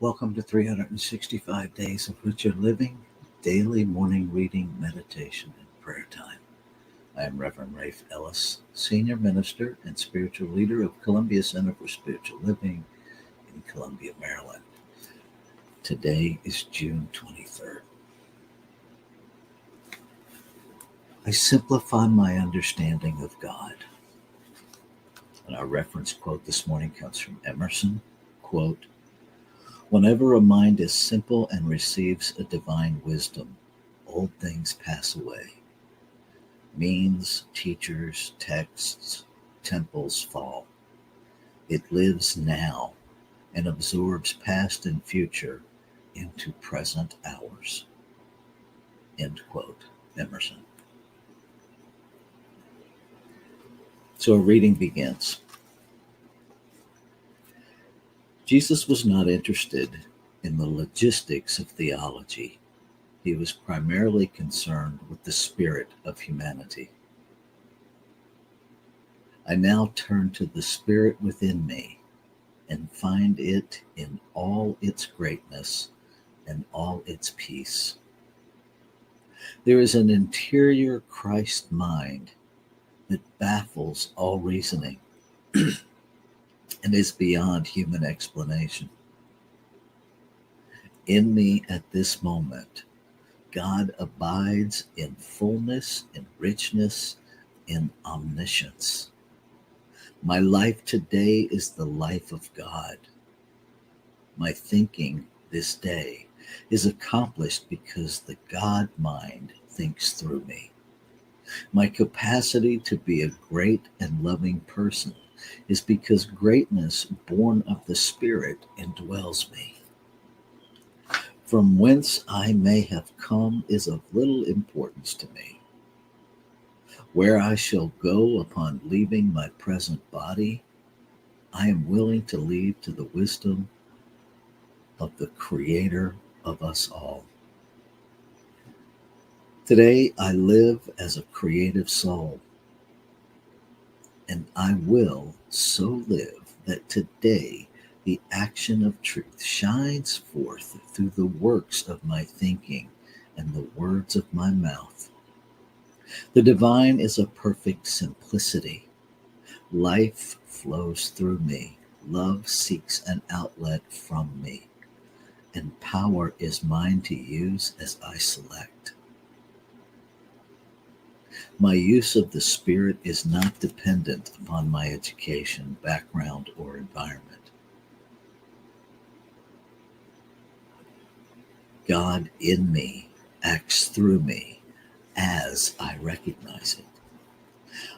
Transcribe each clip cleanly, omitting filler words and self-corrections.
Welcome to 365 Days of Future Living, daily morning reading, meditation, and prayer time. I am Reverend Rafe Ellis, Senior Minister and Spiritual Leader of Columbia Center for Spiritual Living in Columbia, Maryland. Today is June 23rd. I simplify my understanding of God. And our reference quote this morning comes from Emerson, quote, "Whenever a mind is simple and receives a divine wisdom, old things pass away. Means, teachers, texts, temples fall. It lives now and absorbs past and future into present hours." End quote, Emerson. So a reading begins. Jesus was not interested in the logistics of theology. He was primarily concerned with the spirit of humanity. I now turn to the spirit within me and find it in all its greatness and all its peace. There is an interior Christ mind that baffles all reasoning and is beyond human explanation. In me at this moment, God abides in fullness, in richness, in omniscience. My life today is the life of God. My thinking this day is accomplished because the God mind thinks through me. My capacity to be a great and loving person is because greatness born of the Spirit indwells me. From whence I may have come is of little importance to me. Where I shall go upon leaving my present body, I am willing to leave to the wisdom of the Creator of us all. Today I live as a creative soul, and I will so live that today the action of truth shines forth through the works of my thinking and the words of my mouth. The divine is a perfect simplicity. Life flows through me. Love seeks an outlet from me, and power is mine to use as I select. My use of the Spirit is not dependent upon my education, background, or environment. God in me acts through me as I recognize it.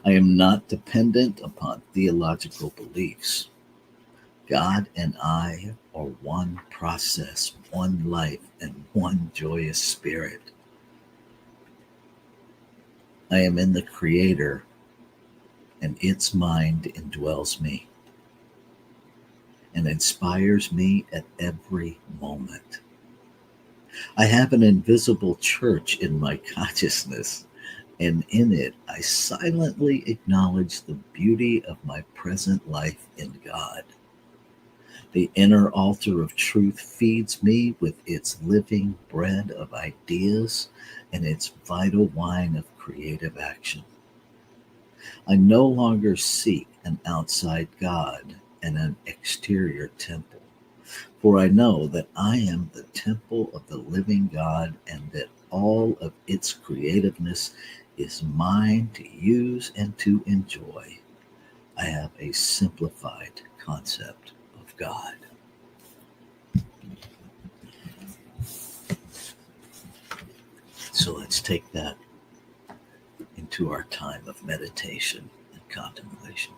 I am not dependent upon theological beliefs. God and I are one process, one life, and one joyous spirit. I am in the Creator, and its mind indwells me and inspires me at every moment. I have an invisible church in my consciousness, and in it I silently acknowledge the beauty of my present life in God. The inner altar of truth feeds me with its living bread of ideas and its vital wine of creative action. I no longer seek an outside God and an exterior temple, for I know that I am the temple of the living God and that all of its creativeness is mine to use and to enjoy. I have a simplified concept of God. So let's take that into our time of meditation and contemplation.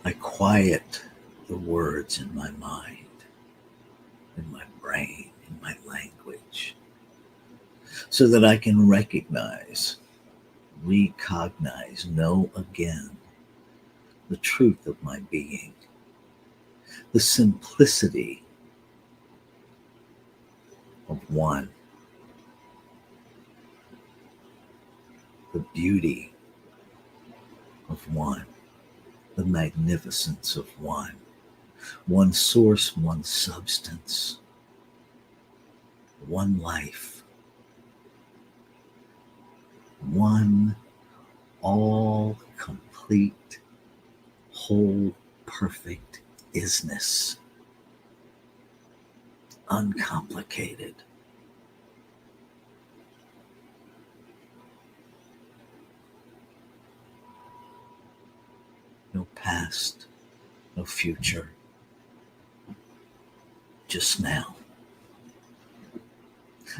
I quiet the words in my mind, in my brain, in my language, so that I can recognize, know again the truth of my being, the simplicity of one, the beauty of one, the magnificence of one source, one substance, one life, one all complete, whole, perfect isness, uncomplicated. No past, no future, just now.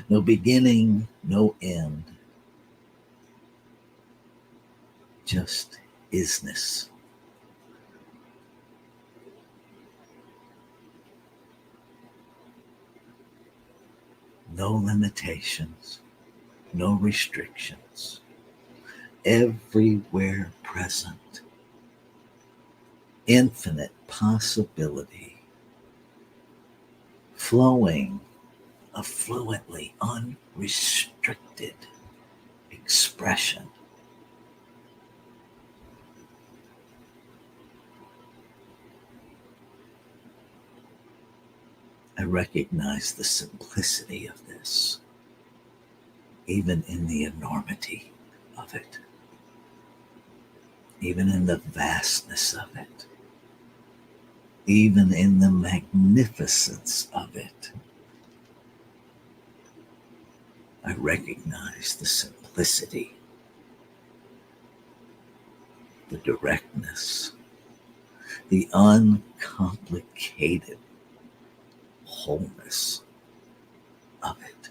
No beginning, no end, just isness. No limitations, no restrictions, everywhere present, infinite possibility, flowing, affluently, unrestricted expression. I recognize the simplicity of this, even in the enormity of it, even in the vastness of it, even in the magnificence of it. I recognize the simplicity, the directness, the uncomplicated wholeness of it.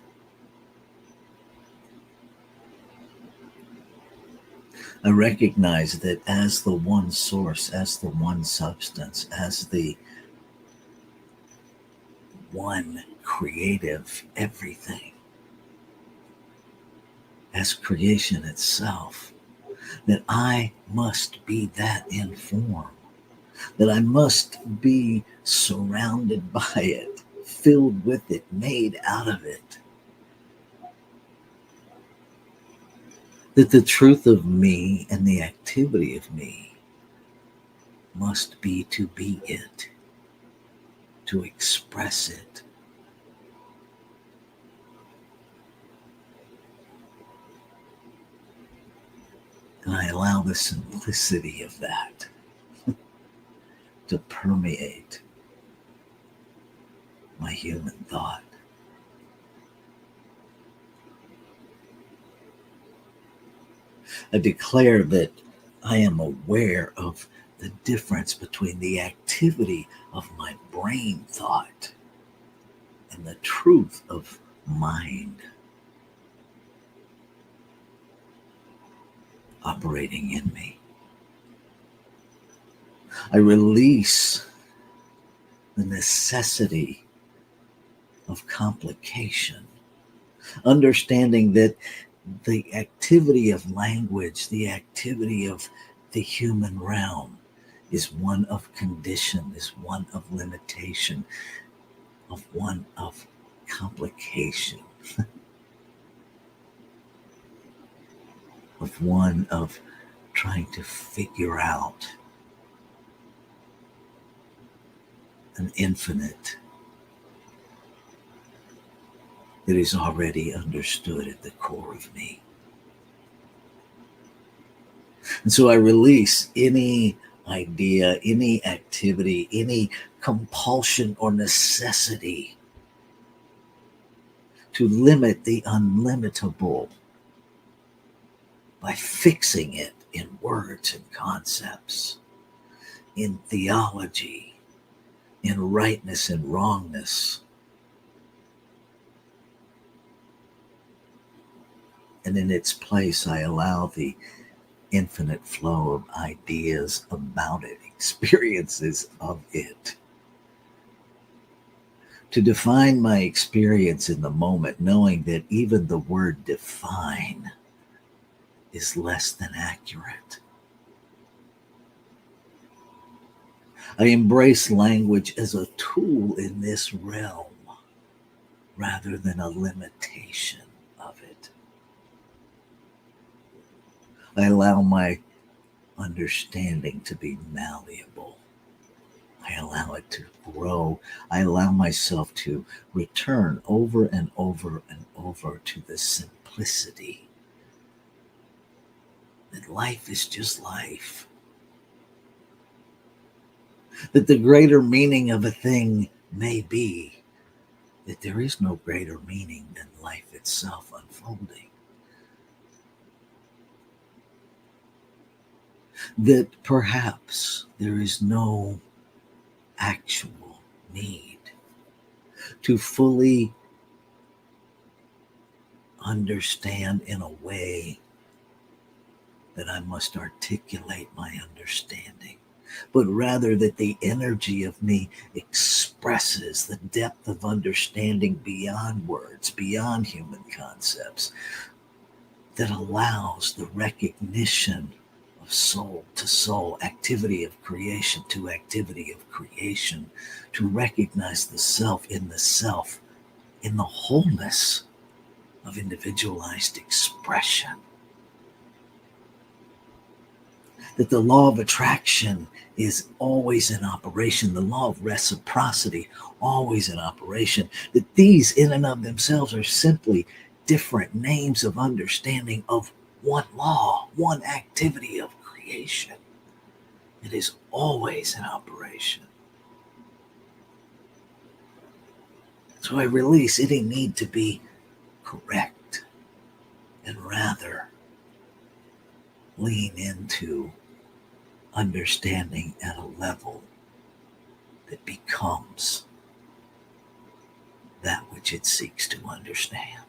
I recognize that as the one source, as the one substance, as the one creative everything, as creation itself, that I must be that in form, that I must be surrounded by it, filled with it, made out of it. That the truth of me and the activity of me must be to be it, to express it. And I allow the simplicity of that to permeate my human thought. I declare that I am aware of the difference between the activity of my brain thought and the truth of mind operating in me. I release the necessity of complication, understanding that the activity of language, the activity of the human realm is one of condition, is one of limitation, of one of complication, of one of trying to figure out an infinite that is already understood at the core of me. And so I release any idea, any activity, any compulsion or necessity to limit the unlimitable by fixing it in words and concepts, in theology, in rightness and wrongness. And in its place, I allow the infinite flow of ideas about it, experiences of it. To define my experience in the moment, knowing that even the word define is less than accurate. I embrace language as a tool in this realm rather than a limitation of it. I allow my understanding to be malleable. I allow it to grow. I allow myself to return over and over and over to the simplicity that life is just life. That the greater meaning of a thing may be that there is no greater meaning than life itself unfolding. That perhaps there is no actual need to fully understand in a way that I must articulate my understanding, but rather that the energy of me expresses the depth of understanding beyond words, beyond human concepts, that allows the recognition of soul to soul, activity of creation to activity of creation, to recognize the self, in the wholeness of individualized expression. That the law of attraction is always in operation, the law of reciprocity always in operation, that these in and of themselves are simply different names of understanding of one law, one activity of creation. It is always in operation. So I release any need to be correct and rather lean into understanding at a level that becomes that which it seeks to understand.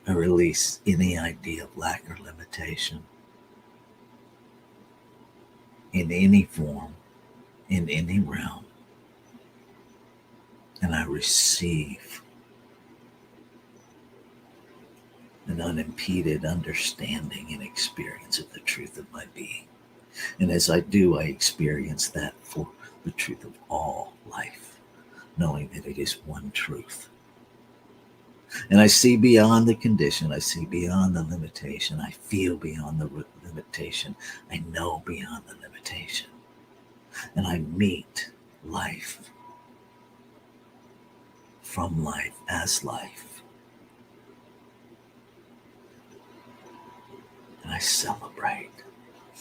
I release any idea of lack or limitation in any form, in any realm, and I receive an unimpeded understanding and experience of the truth of my being. And as I do, I experience that for the truth of all life, knowing that it is one truth. And I see beyond the condition. I see beyond the limitation. I feel beyond the limitation. I know beyond the limitation. And I meet life from life as life. And I celebrate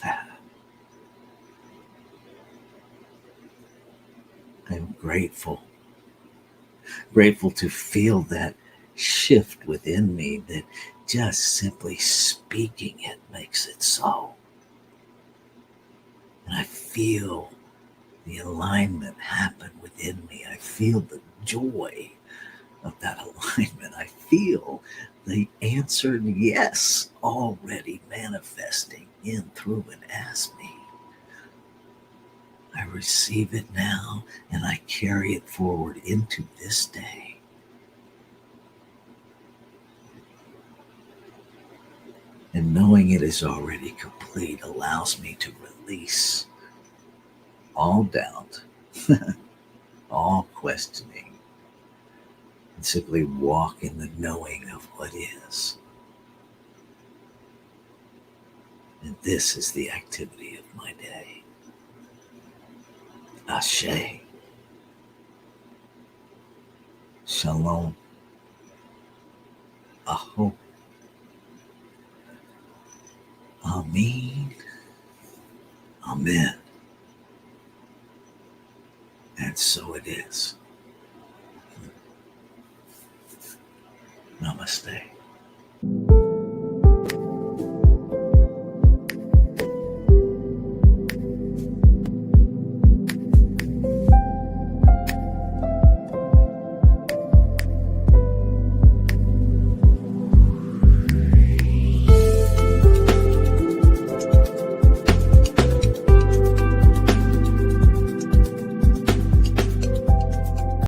that. I'm grateful to feel that shift within me, that just simply speaking it makes it so. And I feel the alignment happen within me. I feel the joy of that alignment. I feel the answered yes already manifesting in, through, and as me. I receive it now and I carry it forward into this day. And knowing it is already complete allows me to release all doubt, all questioning, and simply walk in the knowing of what is. And this is the activity of my day. Ashe. Shalom. Aho. Amen. Amen. And so it is. Namaste.